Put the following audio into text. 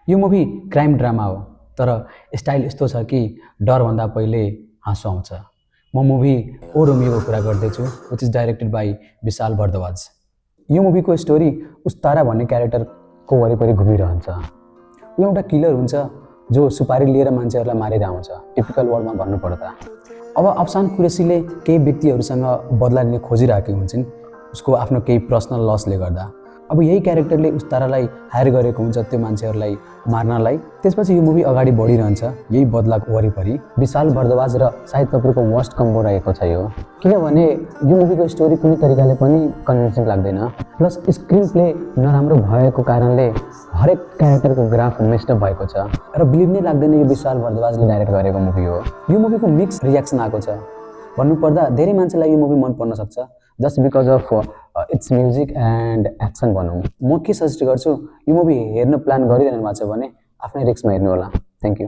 यो movie crime drama हो तर स्टाइल यस्तो छ कि डरभन्दा पहिले हाँसो आउँछ। म मुभी ओ रोमियोको कुरा गर्दैछु विच इज डाइरेक्टेड बाई विशाल भरद्वाज। यो मुभीको स्टोरी उस तारा भन्ने क्यारेक्टरको वरिपरि घुमिरहन्छ। ऊ एउटा किलर हुन्छ जो सुपारी लिएर मान्छेहरूलाई मारेर आउँछ, टिपिकल वर्डमा भन्नुपर्दा। अब अफसान कुरेसीले केही व्यक्तिहरूसँग बदला लिने खोजिरहेकी हुन्छन् उसको आफ्नो केही पर्सनल लसले गर्दा। अब यही क्यारेक्टरले उस तारालाई हायर गरेको हुन्छ त्यो मान्छेहरूलाई मार्नलाई। त्यसपछि यो मुभी अगाडि बढिरहन्छ यही बदलाको वरिपरि। विशाल भरद्वाज र शाहिद कपुरको वर्स्ट कम्बो रहेको छ यो, किनभने यो मुभीको स्टोरी कुनै तरिकाले पनि कन्भिन्सिङ लाग्दैन। प्लस स्क्रिन प्ले नराम्रो भएको कारणले हरेक क्यारेक्टरको ग्राफ मेस्टअप भएको छ र बिलिभ नै लाग्दैन यो विशाल भरद्वाजले डाइरेक्ट गरेको मुभी हो। यो मुभीको मिक्स रियाक्सन आएको छ। भन्नुपर्दा धेरै मान्छेलाई यो मुभी मन पर्न सक्छ just because of its music and action भनौँ। म के सजेस्ट गर्छु, यो मुभी हेर्न प्लान गरिरहनु भएको छ भने आफ्नै रिस्कमा हेर्नु होला। Thank you.